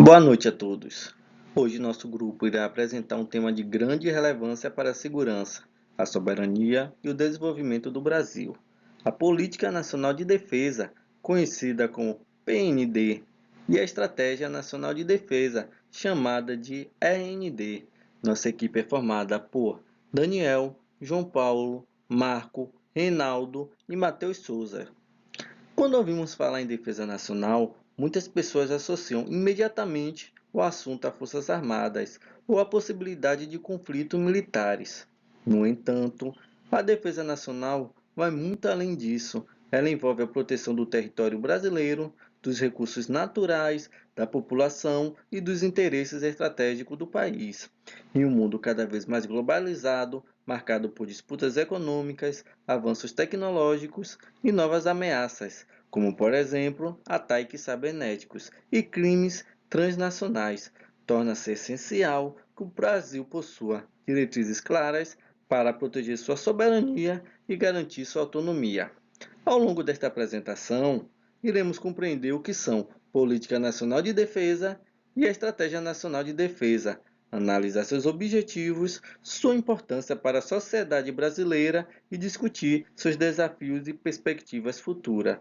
Boa noite a todos. Hoje nosso grupo irá apresentar um tema de grande relevância para a segurança, a soberania e o desenvolvimento do Brasil. A Política Nacional de Defesa, conhecida como PND, e a Estratégia Nacional de Defesa, chamada de RND. Nossa equipe é formada por Daniel, João Paulo, Marco, Reinaldo e Matheus Souza. Quando ouvimos falar em defesa nacional, muitas pessoas associam imediatamente o assunto a forças armadas ou a possibilidade de conflitos militares. No entanto, a defesa nacional vai muito além disso. Ela envolve a proteção do território brasileiro, dos recursos naturais, da população e dos interesses estratégicos do país. Em um mundo cada vez mais globalizado, marcado por disputas econômicas, avanços tecnológicos e novas ameaças, como por exemplo ataques cibernéticos e crimes transnacionais, torna-se essencial que o Brasil possua diretrizes claras para proteger sua soberania e garantir sua autonomia. Ao longo desta apresentação, iremos compreender o que são Política Nacional de Defesa e a Estratégia Nacional de Defesa, analisar seus objetivos, sua importância para a sociedade brasileira e discutir seus desafios e perspectivas futuras.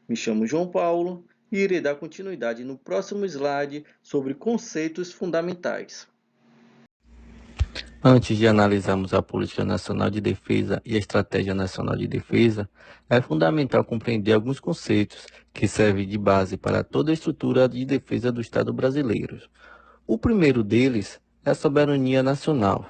Me chamo João Paulo e irei dar continuidade no próximo slide sobre conceitos fundamentais. Antes de analisarmos a Política Nacional de Defesa e a Estratégia Nacional de Defesa, é fundamental compreender alguns conceitos que servem de base para toda a estrutura de defesa do Estado brasileiro. O primeiro deles é a soberania nacional.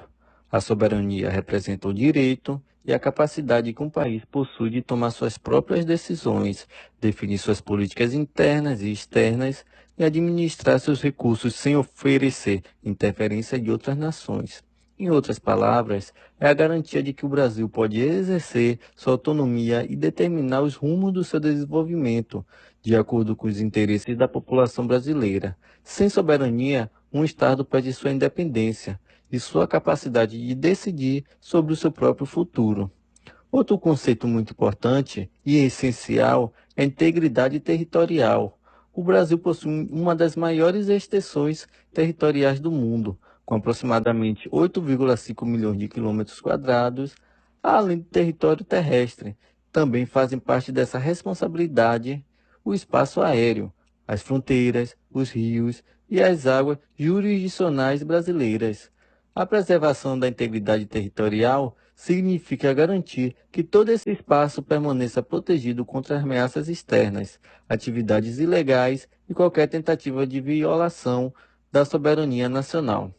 A soberania representa o direito e a capacidade que um país possui de tomar suas próprias decisões, definir suas políticas internas e externas e administrar seus recursos sem oferecer interferência de outras nações. Em outras palavras, é a garantia de que o Brasil pode exercer sua autonomia e determinar os rumos do seu desenvolvimento, de acordo com os interesses da população brasileira. Sem soberania, um Estado perde sua independência e sua capacidade de decidir sobre o seu próprio futuro. Outro conceito muito importante e essencial é a integridade territorial. O Brasil possui uma das maiores extensões territoriais do mundo, com aproximadamente 8,5 milhões de quilômetros quadrados, além do território terrestre. Também fazem parte dessa responsabilidade o espaço aéreo, as fronteiras, os rios e as águas jurisdicionais brasileiras. A preservação da integridade territorial significa garantir que todo esse espaço permaneça protegido contra ameaças externas, atividades ilegais e qualquer tentativa de violação da soberania nacional.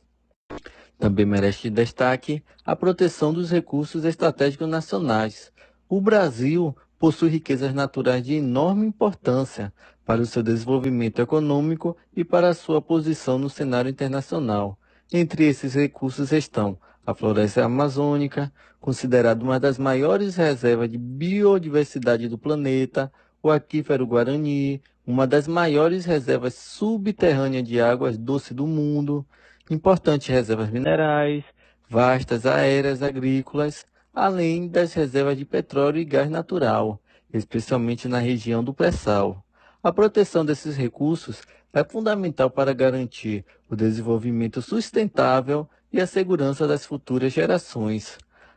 Também merece destaque a proteção dos recursos estratégicos nacionais. O Brasil possui riquezas naturais de enorme importância para o seu desenvolvimento econômico e para a sua posição no cenário internacional. Entre esses recursos estão a floresta amazônica, considerada uma das maiores reservas de biodiversidade do planeta, o aquífero Guarani, uma das maiores reservas subterrâneas de águas doces do mundo, importantes reservas minerais, vastas áreas agrícolas, além das reservas de petróleo e gás natural, especialmente na região do pré-sal. A proteção desses recursos é fundamental para garantir o desenvolvimento sustentável e a segurança das futuras gerações.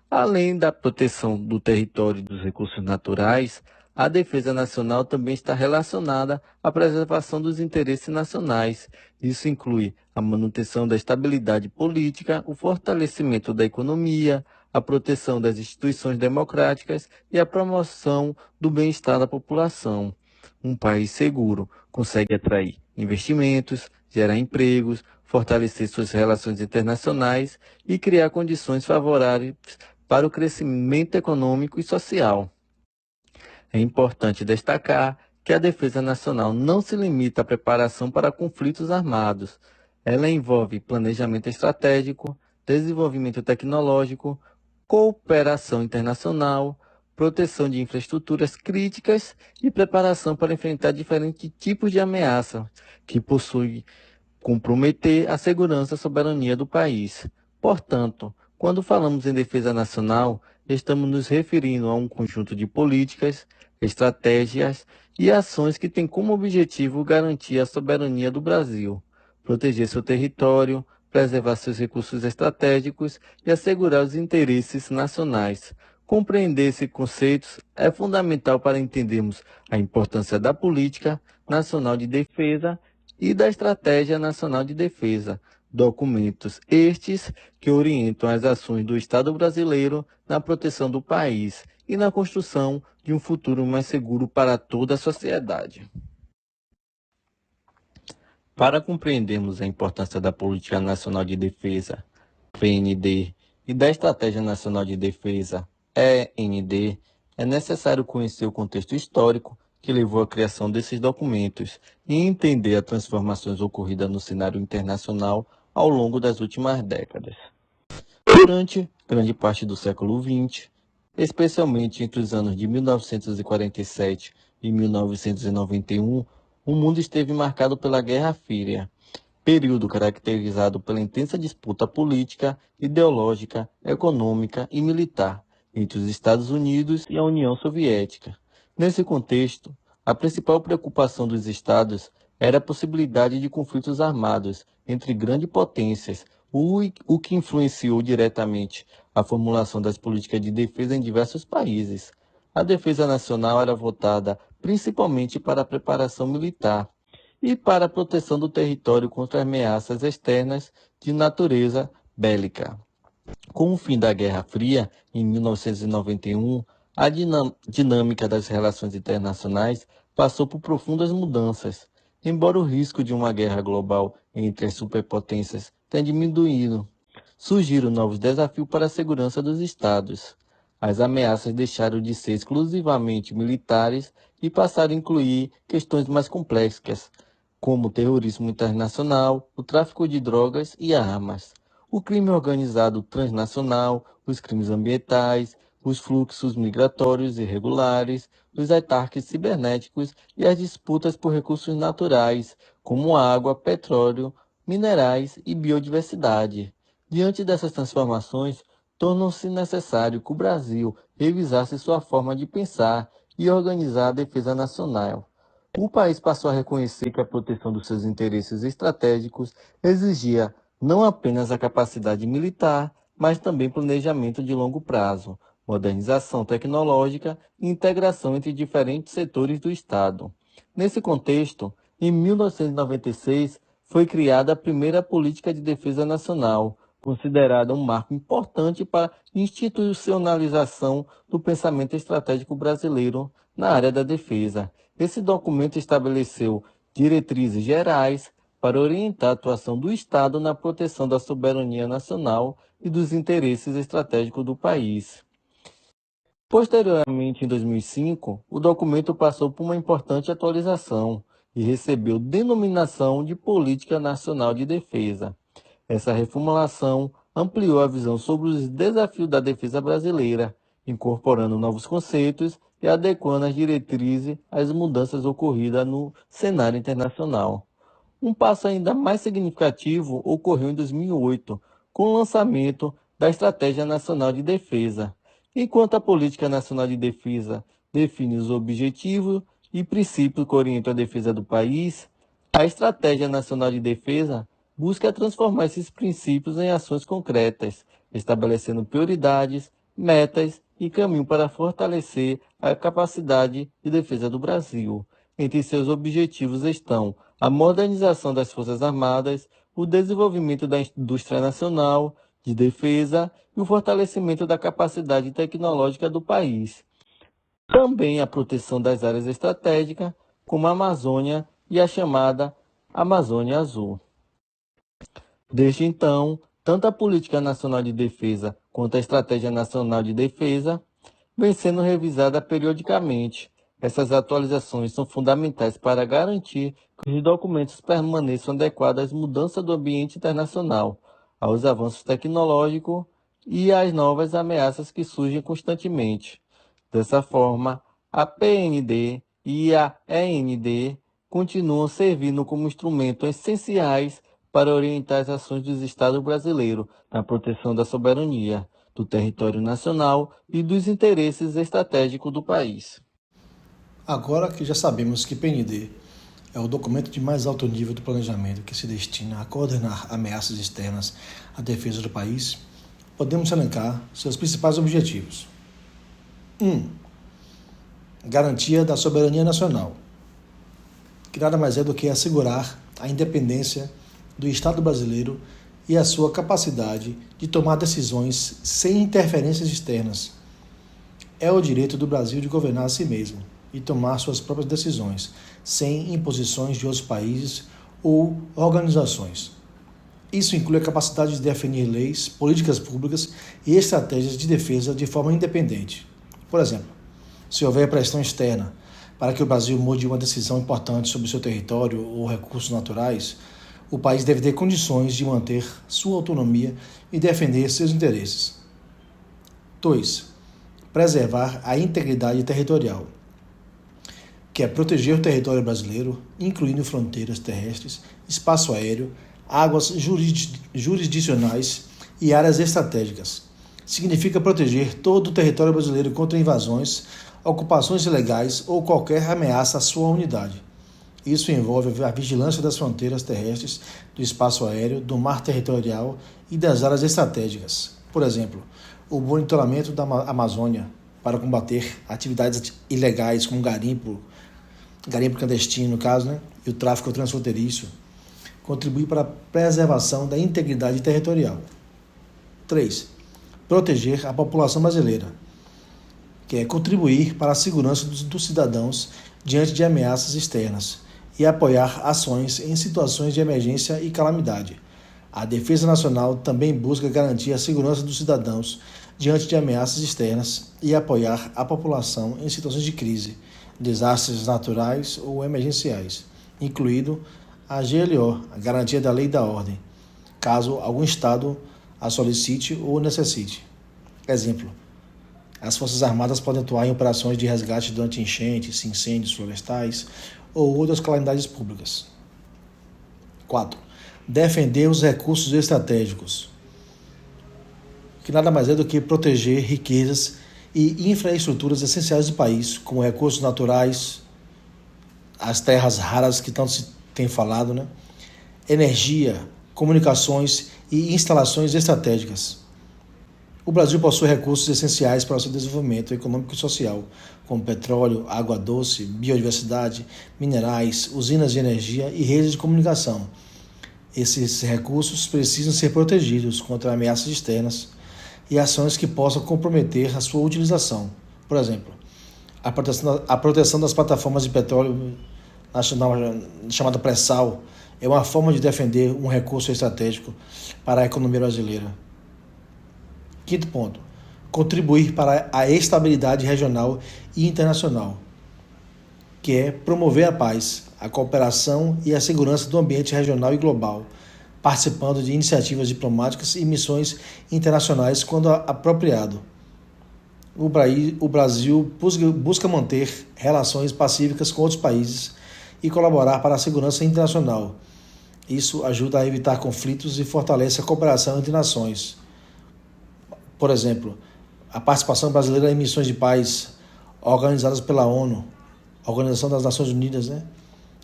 Além da proteção do território e dos recursos naturais, a defesa nacional também está relacionada à preservação dos interesses nacionais. Isso inclui a manutenção da estabilidade política, o fortalecimento da economia, a proteção das instituições democráticas e a promoção do bem-estar da população. Um país seguro consegue atrair investimentos, gerar empregos, fortalecer suas relações internacionais e criar condições favoráveis para o crescimento econômico e social. É importante destacar que a defesa nacional não se limita à preparação para conflitos armados. Ela envolve planejamento estratégico, desenvolvimento tecnológico, cooperação internacional, proteção de infraestruturas críticas e preparação para enfrentar diferentes tipos de ameaça que possuem comprometer a segurança e a soberania do país. Portanto, quando falamos em defesa nacional, estamos nos referindo a um conjunto de políticas, estratégias e ações que têm como objetivo garantir a soberania do Brasil, proteger seu território, preservar seus recursos estratégicos e assegurar os interesses nacionais. Compreender esses conceitos é fundamental para entendermos a importância da política nacional de defesa e da estratégia nacional de defesa, documentos estes que orientam as ações do Estado brasileiro na proteção do país e na construção de um futuro mais seguro para toda a sociedade. Para compreendermos a importância da Política Nacional de Defesa, PND, e da Estratégia Nacional de Defesa, END, é necessário conhecer o contexto histórico que levou à criação desses documentos e entender as transformações ocorridas no cenário internacional ao longo das últimas décadas. Durante grande parte do século XX, especialmente entre os anos de 1947 e 1991, o mundo esteve marcado pela Guerra Fria, período caracterizado pela intensa disputa política, ideológica, econômica e militar entre os Estados Unidos e a União Soviética. Nesse contexto, a principal preocupação dos Estados era a possibilidade de conflitos armados entre grandes potências, o que influenciou diretamente a formulação das políticas de defesa em diversos países. A defesa nacional era voltada principalmente para a preparação militar e para a proteção do território contra ameaças externas de natureza bélica. Com o fim da Guerra Fria, em 1991, a dinâmica das relações internacionais passou por profundas mudanças. Embora o risco de uma guerra global entre as superpotências tenha diminuído, surgiram novos desafios para a segurança dos Estados. As ameaças deixaram de ser exclusivamente militares e passaram a incluir questões mais complexas, como o terrorismo internacional, o tráfico de drogas e armas, o crime organizado transnacional, os crimes ambientais, os fluxos migratórios irregulares, os ataques cibernéticos e as disputas por recursos naturais, como água, petróleo, minerais e biodiversidade. Diante dessas transformações, tornou-se necessário que o Brasil revisasse sua forma de pensar e organizar a defesa nacional. O país passou a reconhecer que a proteção dos seus interesses estratégicos exigia não apenas a capacidade militar, mas também planejamento de longo prazo, modernização tecnológica e integração entre diferentes setores do Estado. Nesse contexto, em 1996, foi criada a primeira Política de Defesa Nacional, considerada um marco importante para a institucionalização do pensamento estratégico brasileiro na área da defesa. Esse documento estabeleceu diretrizes gerais para orientar a atuação do Estado na proteção da soberania nacional e dos interesses estratégicos do país. Posteriormente, em 2005, o documento passou por uma importante atualização e recebeu denominação de Política Nacional de Defesa. Essa reformulação ampliou a visão sobre os desafios da defesa brasileira, incorporando novos conceitos e adequando as diretrizes às mudanças ocorridas no cenário internacional. Um passo ainda mais significativo ocorreu em 2008, com o lançamento da Estratégia Nacional de Defesa. Enquanto a Política Nacional de Defesa define os objetivos e princípios que orientam a defesa do país, a Estratégia Nacional de Defesa busca transformar esses princípios em ações concretas, estabelecendo prioridades, metas e caminho para fortalecer a capacidade de defesa do Brasil. Entre seus objetivos estão a modernização das Forças Armadas, o desenvolvimento da indústria nacional de defesa e o fortalecimento da capacidade tecnológica do país. Também a proteção das áreas estratégicas, como a Amazônia e a chamada Amazônia Azul. Desde então, tanto a Política Nacional de Defesa quanto a Estratégia Nacional de Defesa vem sendo revisada periodicamente. Essas atualizações são fundamentais para garantir que os documentos permaneçam adequados às mudanças do ambiente internacional, aos avanços tecnológicos e às novas ameaças que surgem constantemente. Dessa forma, a PND e a END continuam servindo como instrumentos essenciais para orientar as ações dos Estados brasileiros na proteção da soberania, do território nacional e dos interesses estratégicos do país. Agora que já sabemos que PND é o documento de mais alto nível do planejamento que se destina a coordenar ameaças externas à defesa do país. Podemos elencar seus principais objetivos. 1. Garantia da soberania nacional, que nada mais é do que assegurar a independência do Estado brasileiro e a sua capacidade de tomar decisões sem interferências externas. É o direito do Brasil de governar a si mesmo e tomar suas próprias decisões, sem imposições de outros países ou organizações. Isso inclui a capacidade de definir leis, políticas públicas e estratégias de defesa de forma independente. Por exemplo, se houver pressão externa para que o Brasil mude uma decisão importante sobre seu território ou recursos naturais, o país deve ter condições de manter sua autonomia e defender seus interesses. 2. Preservar a integridade territorial, que é proteger o território brasileiro, incluindo fronteiras terrestres, espaço aéreo, águas jurisdicionais e áreas estratégicas. Significa proteger todo o território brasileiro contra invasões, ocupações ilegais ou qualquer ameaça à sua unidade. Isso envolve a vigilância das fronteiras terrestres, do espaço aéreo, do mar territorial e das áreas estratégicas. Por exemplo, o monitoramento da Amazônia para combater atividades ilegais como garimpo clandestino, no caso, e o tráfico transfronteiriço, contribui para a preservação da integridade territorial. 3. Proteger a população brasileira, que é contribuir para a segurança dos cidadãos diante de ameaças externas e apoiar ações em situações de emergência e calamidade. A Defesa Nacional também busca garantir a segurança dos cidadãos diante de ameaças externas e apoiar a população em situações de crise, desastres naturais ou emergenciais, incluído a GLO, a Garantia da Lei e da Ordem, caso algum Estado a solicite ou necessite. Exemplo: as Forças Armadas podem atuar em operações de resgate durante enchentes, incêndios florestais ou outras calamidades públicas. 4. Defender os recursos estratégicos, que nada mais é do que proteger riquezas e infraestruturas essenciais do país, como recursos naturais, as terras raras que tanto se tem falado, energia, comunicações e instalações estratégicas. O Brasil possui recursos essenciais para o seu desenvolvimento econômico e social, como petróleo, água doce, biodiversidade, minerais, usinas de energia e redes de comunicação. Esses recursos precisam ser protegidos contra ameaças externas e ações que possam comprometer a sua utilização. Por exemplo, a proteção das plataformas de petróleo nacional, chamada pré-sal, é uma forma de defender um recurso estratégico para a economia brasileira. 5º ponto. Contribuir para a estabilidade regional e internacional, que é promover a paz, a cooperação e a segurança do ambiente regional e global, participando de iniciativas diplomáticas e missões internacionais quando apropriado. O Brasil busca manter relações pacíficas com outros países e colaborar para a segurança internacional. Isso ajuda a evitar conflitos e fortalece a cooperação entre nações. Por exemplo, a participação brasileira em missões de paz organizadas pela ONU, Organização das Nações Unidas,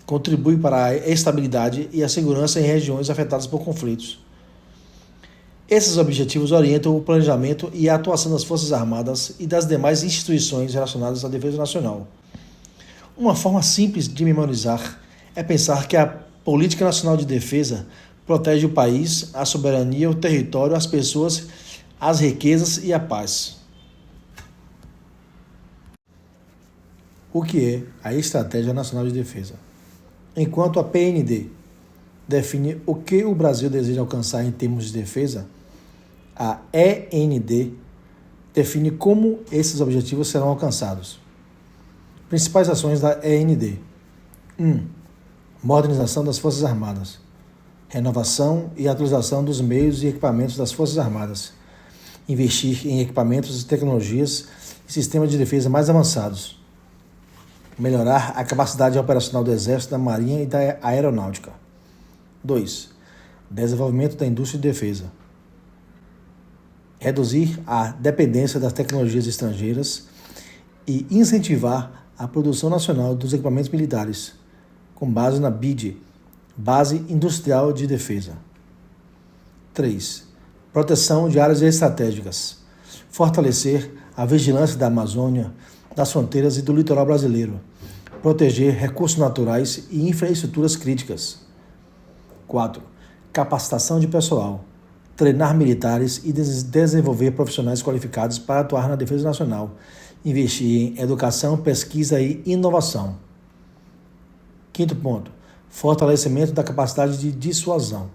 contribui para a estabilidade e a segurança em regiões afetadas por conflitos. Esses objetivos orientam o planejamento e a atuação das Forças Armadas e das demais instituições relacionadas à defesa nacional. Uma forma simples de memorizar é pensar que a Política Nacional de Defesa protege o país, a soberania, o território, as pessoas, as riquezas e a paz. O que é a Estratégia Nacional de Defesa? Enquanto a PND define o que o Brasil deseja alcançar em termos de defesa, a END define como esses objetivos serão alcançados. Principais ações da END: 1. Modernização das Forças Armadas. Renovação e atualização dos meios e equipamentos das Forças Armadas. Investir em equipamentos, tecnologias e sistemas de defesa mais avançados. Melhorar a capacidade operacional do Exército, da Marinha e da Aeronáutica. 2. Desenvolvimento da indústria de defesa. Reduzir a dependência das tecnologias estrangeiras e incentivar a produção nacional dos equipamentos militares. com base na BID, Base Industrial de Defesa. 3. Proteção de áreas estratégicas. Fortalecer a vigilância da Amazônia, das fronteiras e do litoral brasileiro. Proteger recursos naturais e infraestruturas críticas. 4. Capacitação de pessoal. Treinar militares e desenvolver profissionais qualificados para atuar na defesa nacional. Investir em educação, pesquisa e inovação. 5º ponto. Fortalecimento da capacidade de dissuasão.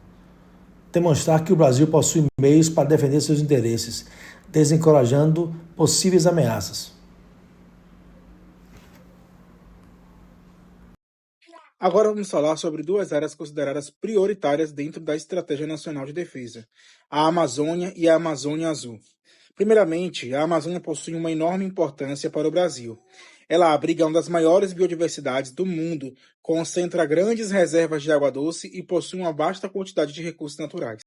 Demonstrar que o Brasil possui meios para defender seus interesses, desencorajando possíveis ameaças. Agora vamos falar sobre duas áreas consideradas prioritárias dentro da Estratégia Nacional de Defesa, a Amazônia e a Amazônia Azul. Primeiramente, a Amazônia possui uma enorme importância para o Brasil. Ela abriga uma das maiores biodiversidades do mundo, concentra grandes reservas de água doce e possui uma vasta quantidade de recursos naturais.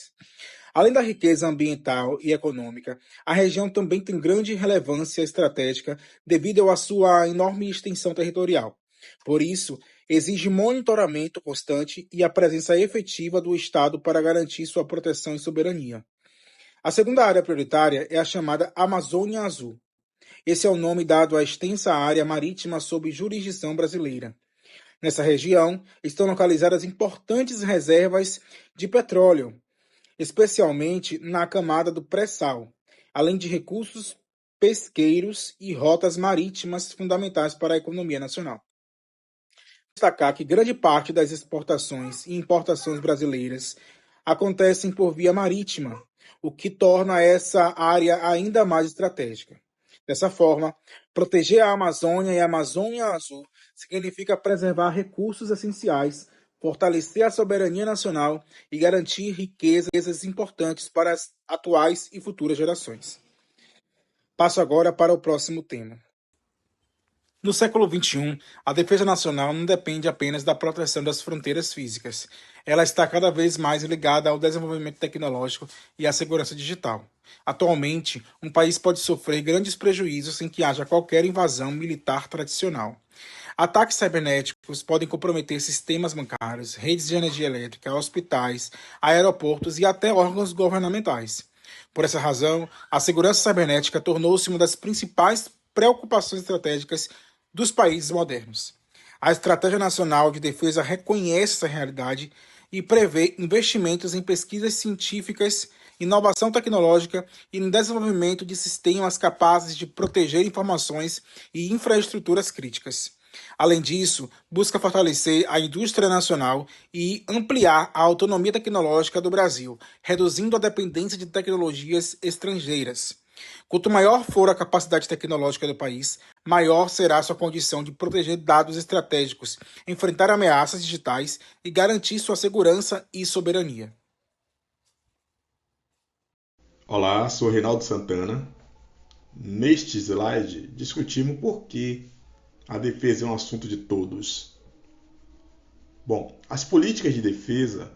Além da riqueza ambiental e econômica, a região também tem grande relevância estratégica devido à sua enorme extensão territorial. Por isso, exige monitoramento constante e a presença efetiva do Estado para garantir sua proteção e soberania. A segunda área prioritária é a chamada Amazônia Azul. Esse é o nome dado à extensa área marítima sob jurisdição brasileira. Nessa região estão localizadas importantes reservas de petróleo, especialmente na camada do pré-sal, além de recursos pesqueiros e rotas marítimas fundamentais para a economia nacional. Destacar que grande parte das exportações e importações brasileiras acontecem por via marítima, o que torna essa área ainda mais estratégica. Dessa forma, proteger a Amazônia e a Amazônia Azul significa preservar recursos essenciais, fortalecer a soberania nacional e garantir riquezas importantes para as atuais e futuras gerações. Passo agora para o próximo tema. No século XXI, a defesa nacional não depende apenas da proteção das fronteiras físicas. Ela está cada vez mais ligada ao desenvolvimento tecnológico e à segurança digital. Atualmente, um país pode sofrer grandes prejuízos sem que haja qualquer invasão militar tradicional. Ataques cibernéticos podem comprometer sistemas bancários, redes de energia elétrica, hospitais, aeroportos e até órgãos governamentais. Por essa razão, a segurança cibernética tornou-se uma das principais preocupações estratégicas dos países modernos. A Estratégia Nacional de Defesa reconhece essa realidade e prevê investimentos em pesquisas científicas, inovação tecnológica e no desenvolvimento de sistemas capazes de proteger informações e infraestruturas críticas. Além disso, busca fortalecer a indústria nacional e ampliar a autonomia tecnológica do Brasil, reduzindo a dependência de tecnologias estrangeiras. Quanto maior for a capacidade tecnológica do país, maior será sua condição de proteger dados estratégicos, enfrentar ameaças digitais e garantir sua segurança e soberania. Olá, sou Reinaldo Santana. Neste slide, discutimos por que a defesa é um assunto de todos. Bom, as políticas de defesa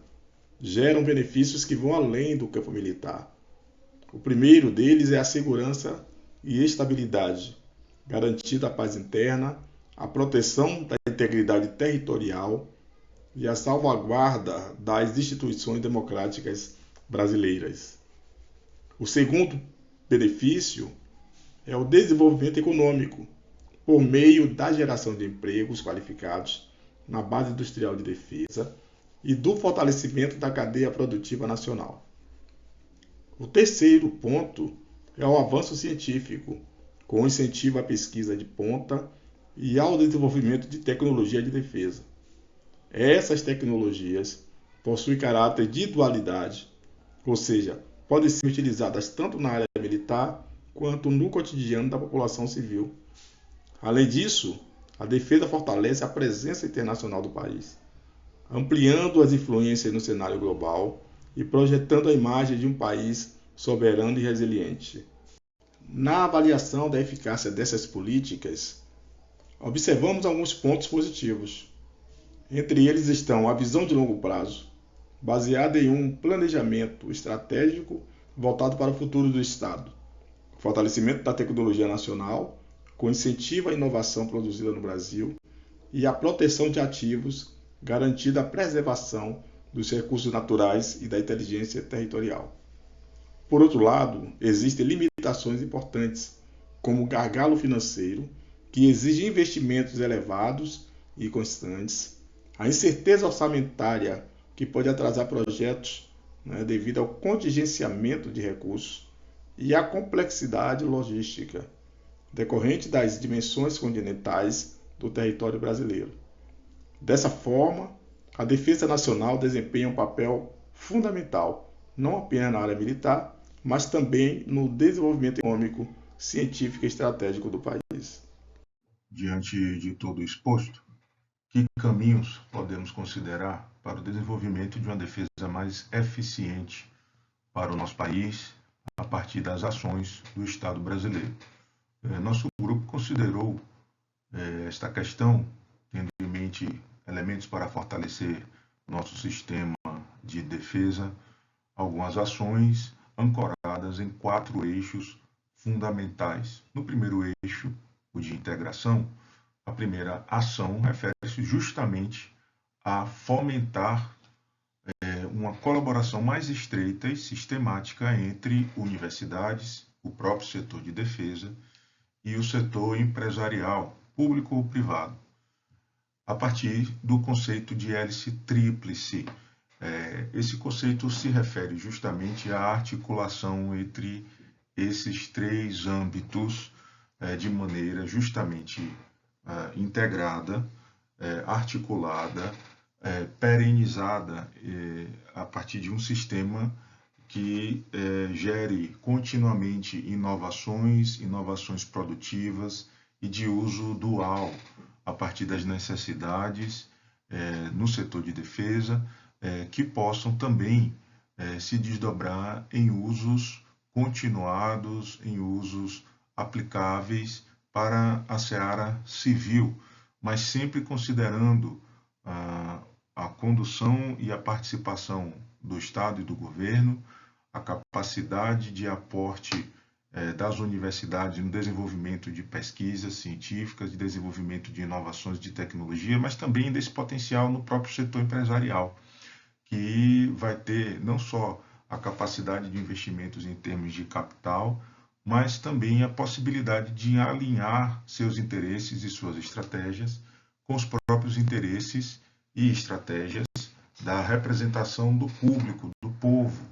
geram benefícios que vão além do campo militar. O primeiro deles é a segurança e estabilidade, garantida a paz interna, a proteção da integridade territorial e a salvaguarda das instituições democráticas brasileiras. O segundo benefício é o desenvolvimento econômico, por meio da geração de empregos qualificados na base industrial de defesa e do fortalecimento da cadeia produtiva nacional. O terceiro ponto é o avanço científico, com incentivo à pesquisa de ponta e ao desenvolvimento de tecnologia de defesa. Essas tecnologias possuem caráter de dualidade, ou seja, podem ser utilizadas tanto na área militar quanto no cotidiano da população civil. Além disso, a defesa fortalece a presença internacional do país, ampliando as influências no cenário global e projetando a imagem de um país soberano e resiliente. Na avaliação da eficácia dessas políticas, observamos alguns pontos positivos. Entre eles estão a visão de longo prazo, baseada em um planejamento estratégico voltado para o futuro do Estado, o fortalecimento da tecnologia nacional, com incentivo à inovação produzida no Brasil e a proteção de ativos garantida a preservação dos recursos naturais e da inteligência territorial. Por outro lado, existem limitações importantes, como o gargalo financeiro, que exige investimentos elevados e constantes, a incerteza orçamentária, que pode atrasar projetos, devido ao contingenciamento de recursos, e a complexidade logística, decorrente das dimensões continentais do território brasileiro. Dessa forma, a defesa nacional desempenha um papel fundamental, não apenas na área militar, mas também no desenvolvimento econômico, científico e estratégico do país. Diante de todo o exposto, que caminhos podemos considerar para o desenvolvimento de uma defesa mais eficiente para o nosso país a partir das ações do Estado brasileiro? Nosso grupo considerou esta questão tendo em mente elementos para fortalecer nosso sistema de defesa, algumas ações ancoradas em 4 eixos fundamentais. No primeiro eixo, o de integração, a primeira ação refere-se justamente a fomentar uma colaboração mais estreita e sistemática entre universidades, o próprio setor de defesa e o setor empresarial, público ou privado, a partir do conceito de hélice tríplice. Esse conceito se refere justamente à articulação entre esses 3 âmbitos de maneira justamente integrada, articulada, perenizada a partir de um sistema que gere continuamente inovações produtivas e de uso dual a partir das necessidades no setor de defesa, que possam também se desdobrar em usos continuados, em usos aplicáveis para a seara civil, mas sempre considerando a condução e a participação do Estado e do governo, a capacidade de aporte das universidades no desenvolvimento de pesquisas científicas, de desenvolvimento de inovações de tecnologia, mas também desse potencial no próprio setor empresarial, que vai ter não só a capacidade de investimentos em termos de capital, mas também a possibilidade de alinhar seus interesses e suas estratégias com os próprios interesses e estratégias da representação do público, do povo,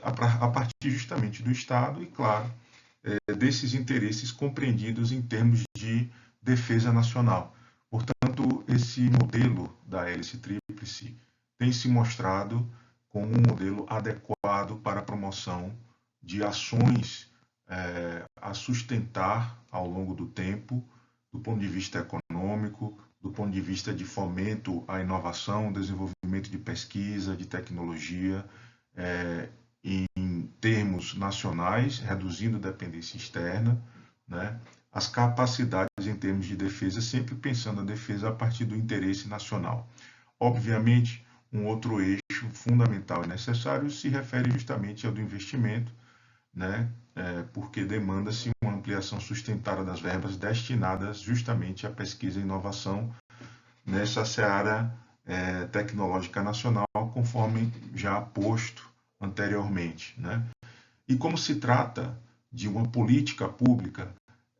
a partir justamente do Estado e, claro, desses interesses compreendidos em termos de defesa nacional. Portanto, esse modelo da hélice tríplice tem se mostrado como um modelo adequado para a promoção de ações a sustentar ao longo do tempo, do ponto de vista econômico, do ponto de vista de fomento à inovação, desenvolvimento de pesquisa, de tecnologia, em termos nacionais, reduzindo a dependência externa, as capacidades em termos de defesa, sempre pensando a defesa a partir do interesse nacional. Obviamente, um outro eixo fundamental e necessário se refere justamente ao do investimento, porque demanda-se uma ampliação sustentada das verbas destinadas justamente à pesquisa e inovação nessa seara tecnológica nacional, conforme já posto anteriormente. E como se trata de uma política pública,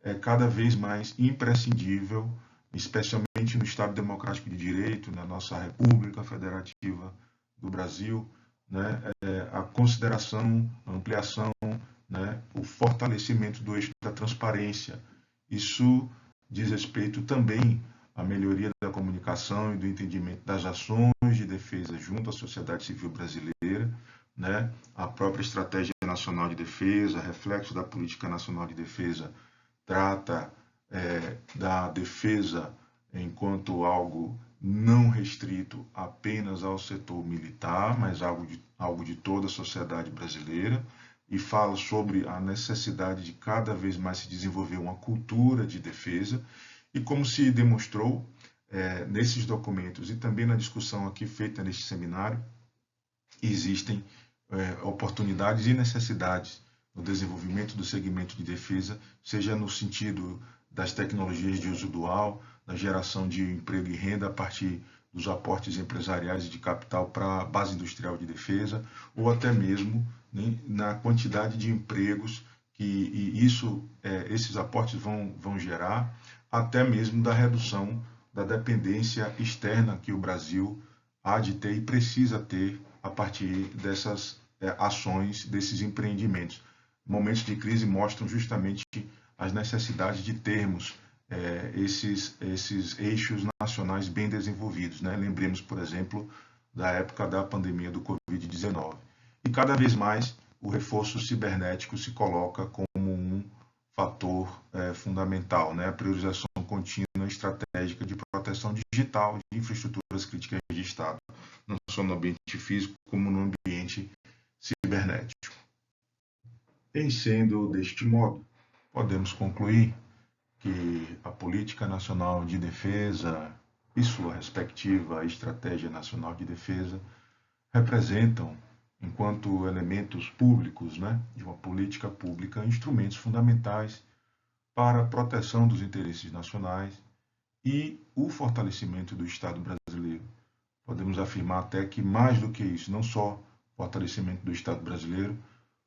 é cada vez mais imprescindível, especialmente no Estado Democrático de Direito, na nossa República Federativa do Brasil, a consideração, a ampliação, o fortalecimento do eixo da transparência. Isso diz respeito também à melhoria da comunicação e do entendimento das ações de defesa junto à sociedade civil brasileira, a própria Estratégia Nacional de Defesa, reflexo da Política Nacional de Defesa, trata da defesa enquanto algo não restrito apenas ao setor militar, mas algo de toda a sociedade brasileira, e fala sobre a necessidade de cada vez mais se desenvolver uma cultura de defesa, e como se demonstrou nesses documentos e também na discussão aqui feita neste seminário, existem oportunidades e necessidades no desenvolvimento do segmento de defesa, seja no sentido das tecnologias de uso dual, da geração de emprego e renda a partir dos aportes empresariais de capital para a base industrial de defesa, ou até mesmo, né, na quantidade de empregos que esses aportes vão gerar, até mesmo da redução da dependência externa que o Brasil há de ter e precisa ter a partir dessas ações, desses empreendimentos. Momentos de crise mostram justamente as necessidades de termos esses eixos nacionais bem desenvolvidos, né? Lembremos, por exemplo, da época da pandemia do Covid-19. E cada vez mais o reforço cibernético se coloca como um fator fundamental, né? A priorização contínua e estratégica de proteção digital de infraestruturas críticas de Estado, não só no ambiente físico, como no ambiente cibernético. Em sendo deste modo, podemos concluir que a Política Nacional de Defesa e sua respectiva Estratégia Nacional de Defesa representam, enquanto elementos públicos, né, de uma política pública, instrumentos fundamentais para a proteção dos interesses nacionais e o fortalecimento do Estado brasileiro. Podemos afirmar até que, mais do que isso, não só fortalecimento do Estado brasileiro,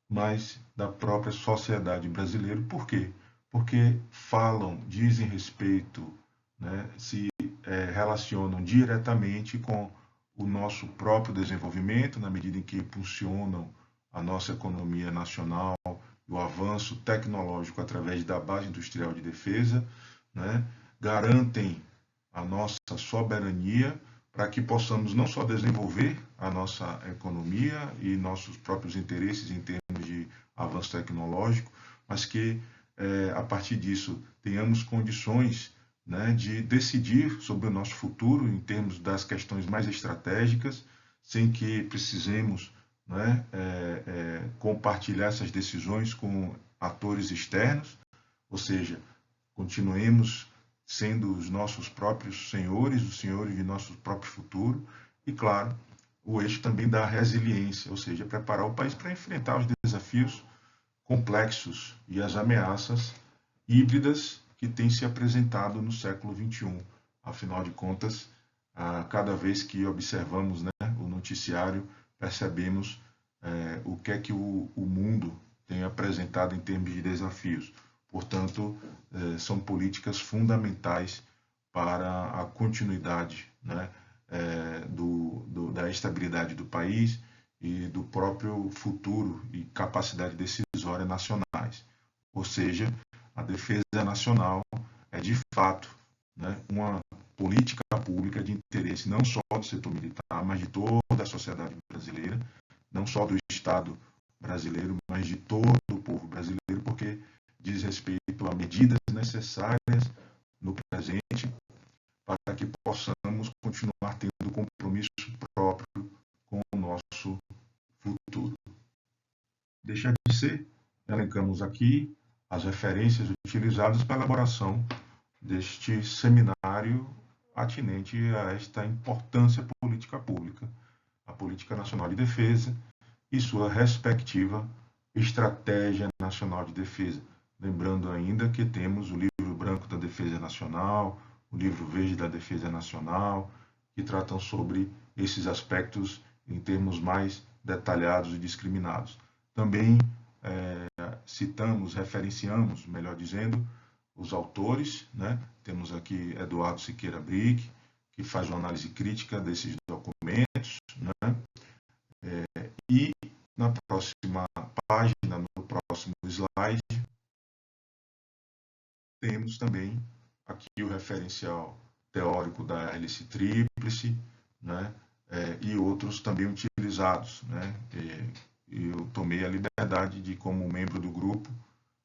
mas da própria sociedade brasileira. Por quê? Porque falam, dizem respeito, né, se relacionam diretamente com o nosso próprio desenvolvimento, na medida em que impulsionam a nossa economia nacional, o avanço tecnológico através da base industrial de defesa, né, garantem a nossa soberania para que possamos não só desenvolver a nossa economia e nossos próprios interesses em termos de avanço tecnológico, mas que a partir disso tenhamos condições, né, de decidir sobre o nosso futuro em termos das questões mais estratégicas, sem que precisemos, né, compartilhar essas decisões com atores externos, ou seja, continuemos sendo os nossos próprios senhores, os senhores de nosso próprio futuro, e claro, o eixo também da resiliência, ou seja, preparar o país para enfrentar os desafios complexos e as ameaças híbridas que têm se apresentado no século XXI. Afinal de contas, cada vez que observamos, né, o noticiário, percebemos o que é que o mundo tem apresentado em termos de desafios. Portanto, são políticas fundamentais para a continuidade, né, da estabilidade do país e do próprio futuro e capacidade decisória nacionais. Ou seja, a defesa nacional é, de fato, né, uma política pública de interesse não só do setor militar, mas de toda a sociedade brasileira, não só do Estado brasileiro, mas de todo o povo brasileiro, porque diz respeito a medidas necessárias no presente para que possamos continuar tendo compromisso próprio com o nosso futuro. Deixa de ser, elencamos aqui as referências utilizadas para a elaboração deste seminário atinente a esta importância política pública, a Política Nacional de Defesa e sua respectiva Estratégia Nacional de Defesa. Lembrando ainda que temos o Livro Branco da Defesa Nacional, o Livro Verde da Defesa Nacional, que tratam sobre esses aspectos em termos mais detalhados e discriminados. Também citamos, referenciamos, melhor dizendo, os autores, né? Temos aqui Eduardo Siqueira Brick, que faz uma análise crítica desses documentos, né? E na próxima página, no próximo slide, temos também aqui o referencial teórico da hélice tríplice, né? E outros também utilizados, né? Eu tomei a liberdade de, como membro do grupo,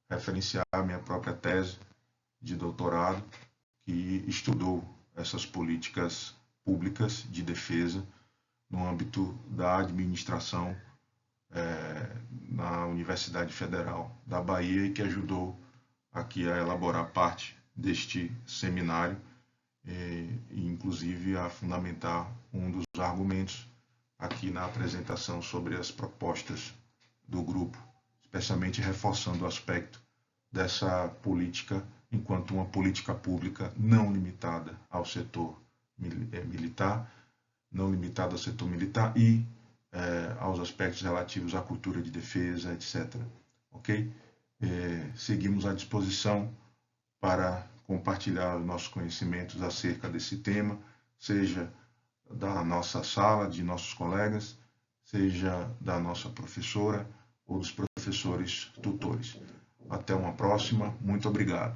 referenciar a minha própria tese de doutorado, que estudou essas políticas públicas de defesa no âmbito da administração na Universidade Federal da Bahia e que ajudou aqui a elaborar parte deste seminário e inclusive a fundamentar um dos argumentos aqui na apresentação sobre as propostas do grupo, especialmente reforçando o aspecto dessa política enquanto uma política pública não limitada ao setor militar, não limitado ao setor militar, e aos aspectos relativos à cultura de defesa, etc. Ok? Seguimos à disposição para compartilhar os nossos conhecimentos acerca desse tema, seja da nossa sala, de nossos colegas, seja da nossa professora ou dos professores tutores. Até uma próxima. Muito obrigado.